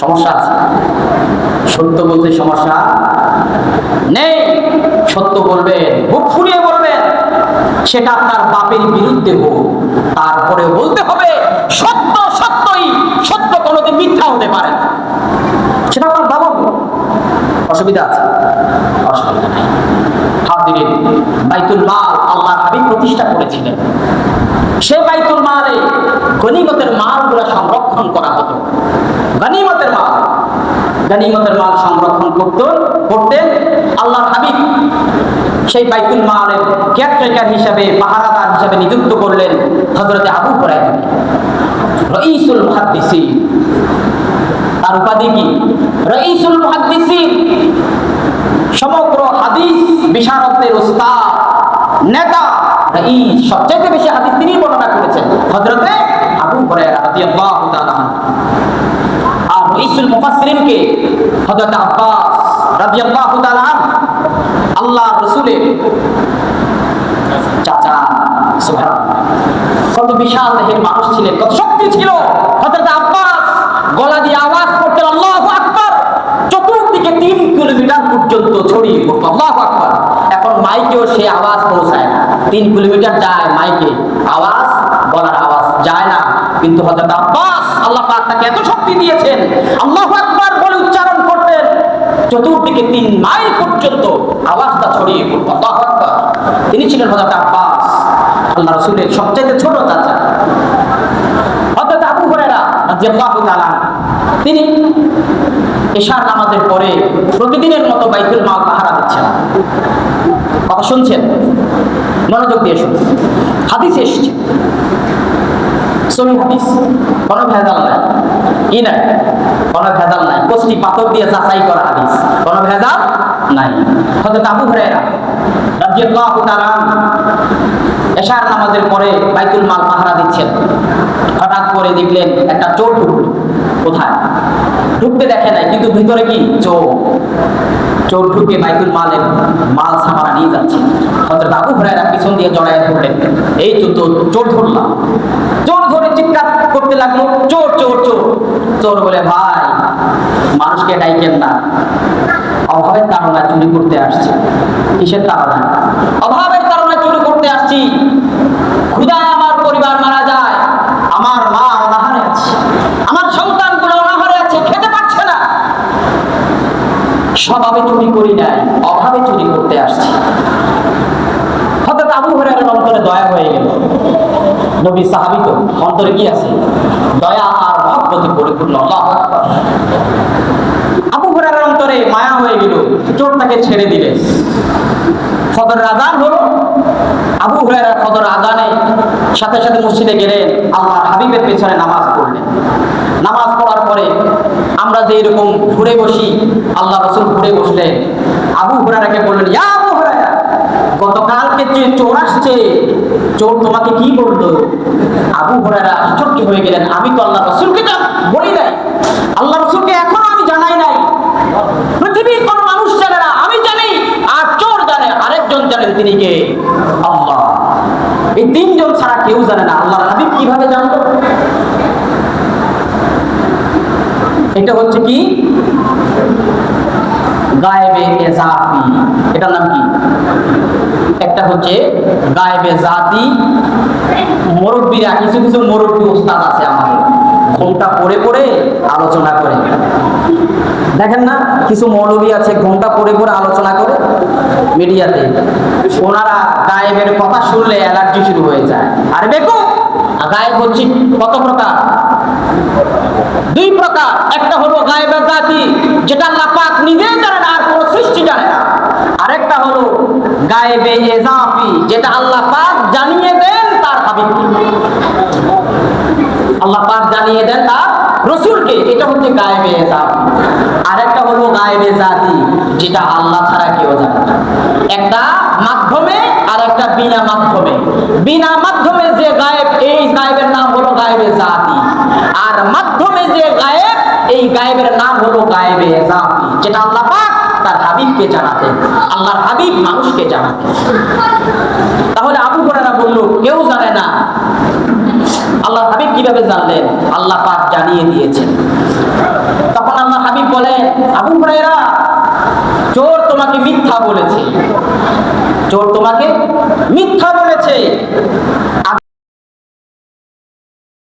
সমস্যা আছে? সত্য বলতে সমস্যা নেই। সত্য বলবেন, বুক ফুরিয়ে বলবেন, সেটা আপনার বাপের বিরুদ্ধে হোক, তারপরে বলতে হবে সত্য সত্যই, সত্য কোনোদিন মিথ্যা হতে পারে না। সেটা আপনার বাবা হোক, অসুবিধা আছে? অসুবিধা নেই। হাজিরিন, বাইতুল মাল আল্লাহর হাবিব প্রতিষ্ঠা করেছিলেন। সে বাইতুল মালে গনিমতের মালগুলো সংরক্ষণ করা হতো। গনিমতের মাল সংরক্ষণ করতেন আল্লাহর হাবিব। সেই বাইতুল মালের কেয়ারটেকার হিসাবে, পাহারাদার হিসাবে নিযুক্ত করলেন হযরত আবু হুরায়রা রাইসুল মুহাদ্দিসিন। তার উপাধি কি? রাইসুল মুহাদ্দিসিন, সমগ্র হাদিস বিশারদদের উস্তাদ, নেতা। রাইস, সবচেয়ে বেশি হাদিস তিনি বর্ণনা করেছেন, হযরতে আবু হুরায়রা রাদিয়াল্লাহু তাআলা। আর রাইসুল মুফাসসিরিনকে হযরত আব্বাস রাদিয়াল্লাহু তাআলা আল্লাহ রাসূলের চাচা। সুবহানাল্লাহ, কত বিশাল দেহের মানুষ ছিলেন, কত শক্তি ছিল। হযরত আব্বাস গলা দিয়ে আওয়াজ করতেন আল্লাহু আকবার, চতুর্দিকে 3 কিলোমিটার পর্যন্ত ছড়িয়ে পড়ত আল্লাহু আকবার। এখন মাইকেও সে আওয়াজ পৌঁছায় না, 3 কিলোমিটার যায় মাইকে আওয়াজ, গলার আওয়াজ যায় না। কিন্তু হযরত আব্বাস, আল্লাহ পাক তাকে এত শক্তি দিয়েছেন, আল্লাহু আকবার বলে উচ্চারণ করতেন, চতুর্দিকে 3 মাইল পর্যন্ত আওয়াজটা ছড়িয়ে পড়ত আল্লাহু আকবার। তিনি ছিলেন হযরত আব্বাস, আল্লাহ রাসূলের সবচেয়ে ছোট চাচা। হযরত আবু হুরায়রা রাদিয়াল্লাহু তাআলা তিনি ইশার নামাজের পরে প্রতিদিনের মতো বাইতুল মাল পাহারা দিচ্ছেন। কথা শুনছেন? মনোযোগ দিয়ে শুনুন। হাদিসে এসেছে, সহিহ হাদিস, কোনো ভেজাল নাই। কি নাই? কোনো ভেজাল নাই। কষ্টি পাথর দিয়ে যাচাই করা হাদিস, কোনো ভেজাল নাই। হযরত আবু হুরায়রা রাদিয়াল্লাহু তাআলা ইশার নামাজের পরে বাইতুল মাল পাহারা দিচ্ছেন। হঠাৎ করে দেখলেন একটা চোর ঢুকলো। কোথায়? ঢুকতে দেখে নাই, কিন্তু ভিতরে কি? চোর ঢুকে বাইতুল মালের মাল সামানা নিয়ে যাচ্ছে। হযরত আবু হুরায়রা পিছন দিয়ে জড়ায় ধরলেন, এই তো চোর ধরলাম। চোর ধরে চিৎকার করতে লাগলো, চোর চোর চোর। চোর বলে, ভাই মানুষকে ডাইকেন না, অভাবের কারণে চুরি করতে আসছি। কিসের কারণে? অভাবের কারণে চুরি করতে আসছি। ক্ষুধায় আমার পরিবার মারা যায়, আমার মা অনাহারে আছে, আমার সন্তানগুলো অনাহারে আছে, খেতে পারছে না। স্বভাবে চুরি করি নাই, অভাবে চুরি করতে আসছি। হযরত আবু হুরায়রার অন্তরে দয়া হয়ে গেল। নবী সাহাবী তো, অন্তরে কি আছে? দয়া আর মহব্বতে পরিপূর্ণ। আল্লাহু আকবার। আবু হুরায়রার অন্তরে মায়া হয়ে গেল, চোরটাকে ছেড়ে দিলেন। ফজরের আযান হলো। আবু হুরায়রা ফজর আযানের সাথে সাথে মসজিদে গেলেন, আল্লাহর হাবিবের পেছনে নামাজ পড়লেন। নামাজ পড়ার পরে আমরা যে এরকম ঘুরে বসি, আল্লাহ রাসূল ঘুরে বসলেন। আবু হুরায়রাকে বললেন, ইয়া আবু হুরায়রা, গতকালকে যে চোর আসছে, চোর তোমাকে কি বললো? আবু হুরায়রা আশ্চর্য হয়ে গেলেন, আমি তো আল্লাহ রাসূলকে বলি নাই, আল্লাহ রাসূলকে এখনো আমি জানাই নাই। পৃথিবীর কোন মানুষ জানে না, আমি জানি। আর চোর জানে, আরেকজন জানেন, তিনি কে? আল্লাহ। এই 3 জন ছাড়া কেউ জানে না। আল্লাহর হাবিব কিভাবে জানলো? এটা হচ্ছে কি? গায়েবে ইজাফি। এটার নাম কি? একটা হচ্ছে গায়েবে জাতি। মুরব্বীরা, কিছু কিছু মুরব্বী উস্তাদ আছে আমাদের, ঘোমটা পরে পরে আলোচনা করে। দেখেন না, কিছু মৌলবী আছে ঘোমটা পরে পরে আলোচনা করে মিডিয়াতে। ওনারা গায়েবের কথা শুনলে অ্যালার্জি শুরু হয়ে যায়। আরে বেকুব, গায়েব হচ্ছে কত প্রকার? 2 প্রকার। একটা হলো গায়েবে জাতি, যেটা আল্লাহ পাক নিজেই জানেন আর কোনো সৃষ্টি জানে না। আরেকটা হলো গায়েবে ইজাফি, যেটা আল্লাহ পাক জানিয়ে দেন তার হাবিবকে, আল্লাহ পাক জানিয়ে দেন তার রাসূলকে। এটা হচ্ছে গায়েবে ইজাফি। আরেকটা হলো গায়েবে জাতি, যেটা আল্লাহ ছাড়া কেউ জানে না। একটা মাধ্যমে আর একটা বিনা মাধ্যমে। বিনা মাধ্যমে যে গায়েব, এই গায়েবের নাম হলো গায়েবে জাতি। আর মাধ্যমে যে গায়েব, এই গায়েবের নাম হলো গায়েবে ইজাফি, যেটা আল্লাহ পাক তার হাবিবকে জানাতেন, আল্লাহর হাবিব মানুষকে জানাতেন। তাহলে আবু হুরায়রা বলল, কেউ জানে না। আল্লাহর হাবিব কিভাবে জানলেন? আল্লাহ পাক জানিয়ে দিয়েছেন। আবু হুরায়রা, চোর তোমাকে মিথ্যা বলেছে, চোর তোমাকে মিথ্যা বলেছে।